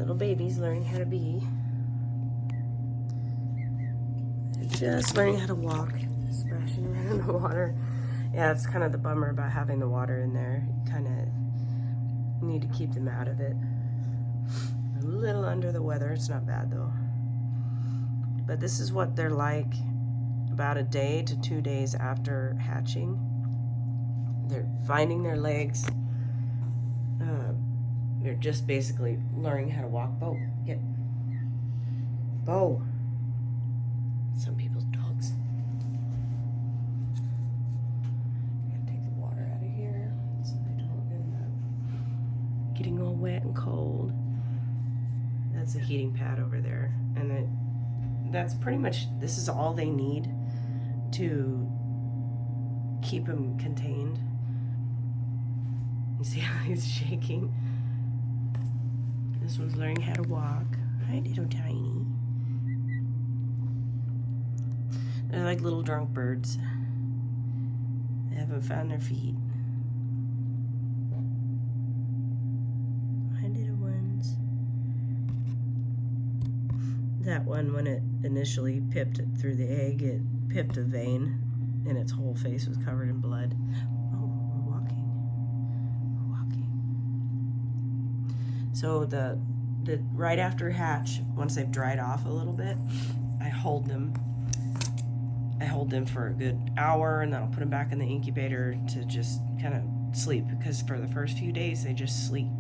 Little babies learning how to be. They're just learning how to walk, splashing around in the water. Yeah, it's kind of the bummer about having the water in there. You kind of need to keep them out of it. A little under the weather. It's not bad though. But this is what they're like about a day to 2 days after hatching. They're finding their legs. They're just basically learning how to walk. Bo, get. Bo. Some people's dogs. Gotta take the water out of here so they don't end up getting all wet and cold. That's a heating pad over there. And that's pretty much, this is all they need to keep him contained. You see how he's shaking? This one's learning how to walk. Hi, little tiny. They're like little drunk birds. They haven't found their feet. Hi, little ones. That one, when it initially pipped it through the egg, it pipped a vein and its whole face was covered in blood. Oh, we're walking. We're walking. So the right after hatch, once they've dried off a little bit, I hold them for a good hour, and then I'll put them back in the incubator to just kind of sleep, because for the first few days they just sleep.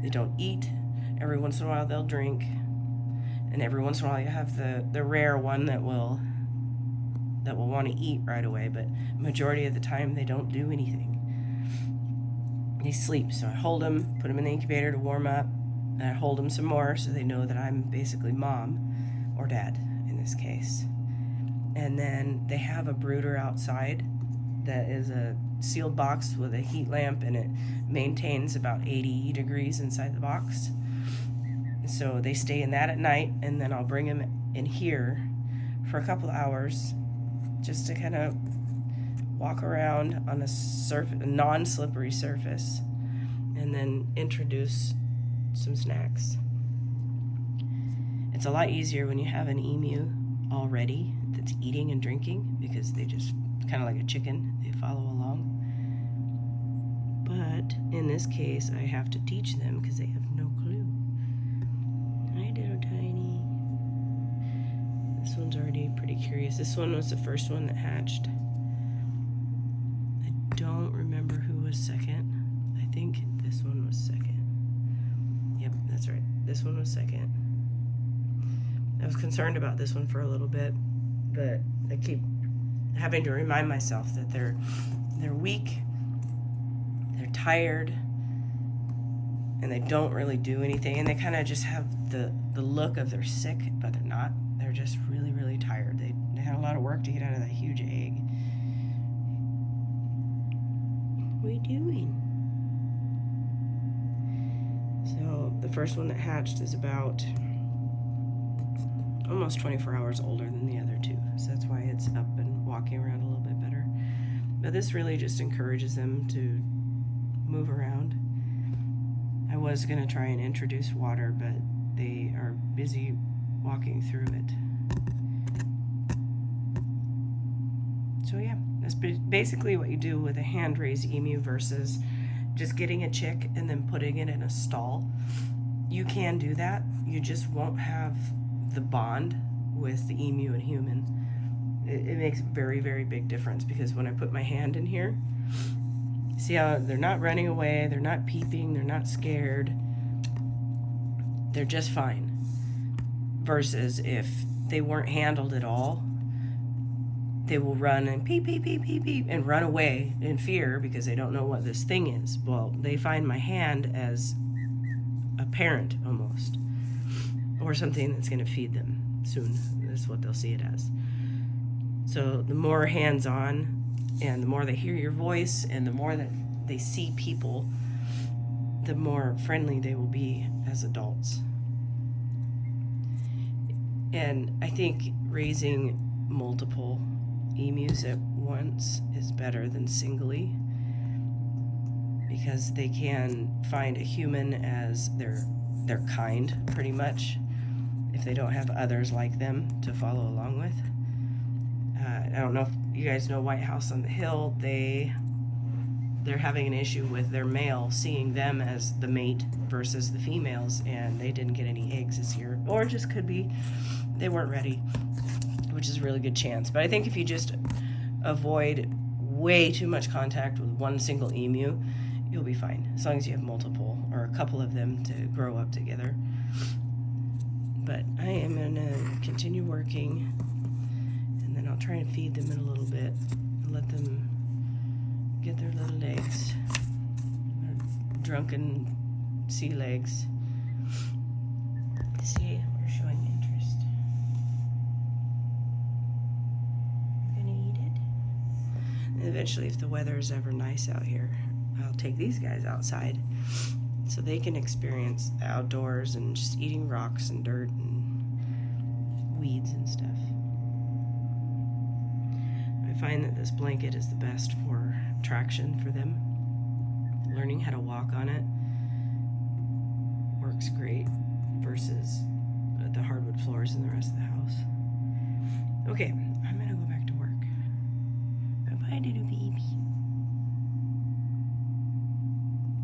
They don't eat. Every once in a while they'll drink, and every once in a while you have the rare one that will want to eat right away, but majority of the time they don't do anything. They sleep. So I hold them, put them in the incubator to warm up, and I hold them some more so they know that I'm basically mom, or dad in this case. And then they have a brooder outside that is a sealed box with a heat lamp, and it maintains about 80 degrees inside the box. So they stay in that at night, and then I'll bring them in here for a couple of hours just to kind of walk around on a non-slippery surface, and then introduce some snacks. It's a lot easier when you have an emu already that's eating and drinking, because they just kind of like a chicken, they follow along. But in this case I have to teach them because they have no clue. Hi, little tiny. This one's already pretty curious. This one was the first one that hatched. I don't remember who was second. I think this one was second. Yep, that's right. This one was second. I was concerned about this one for a little bit, but I keep having to remind myself that they're weak, they're tired, and they don't really do anything, and they kind of just have the look of they're sick, but they're not. They're just really, really tired. They had a lot of work to get out of that huge egg. What are you doing? So the first one that hatched is about almost 24 hours older than the other two, so that's why it's up and walking around a little bit better. But this really just encourages them to move around. I was going to try and introduce water, but they are busy walking through it. So yeah, that's basically what you do with a hand-raised emu versus just getting a chick and then putting it in a stall. You can do that, you just won't have the bond with the emu and human. It makes a very, very big difference, because when I put my hand in here, see how they're not running away, they're not peeping, they're not scared, they're just fine. Versus if they weren't handled at all, they will run and peep, peep, peep, peep, peep, and run away in fear because they don't know what this thing is. Well, they find my hand as a parent almost, or something that's going to feed them soon. That's what they'll see it as. So the more hands-on, and the more they hear your voice, and the more that they see people, the more friendly they will be as adults. And I think raising multiple emus at once is better than singly, because they can find a human as their they're kind, pretty much, if they don't have others like them to follow along with. I don't know if you guys know White House on the Hill. They're having an issue with their male seeing them as the mate versus the females, and they didn't get any eggs this year. Or it just could be they weren't ready, which is a really good chance. But I think if you just avoid way too much contact with one single emu, you'll be fine, as long as you have multiple or a couple of them to grow up together. But I am going to continue working, and then I'll try and feed them in a little bit and let them get their little legs, their drunken sea legs. See, we're showing interest. We're gonna eat it. And eventually, if the weather is ever nice out here, I'll take these guys outside so they can experience the outdoors and just eating rocks and dirt and weeds and stuff. I find that this blanket is the best for traction for them. Learning how to walk on it works great versus the hardwood floors in the rest of the house. Okay,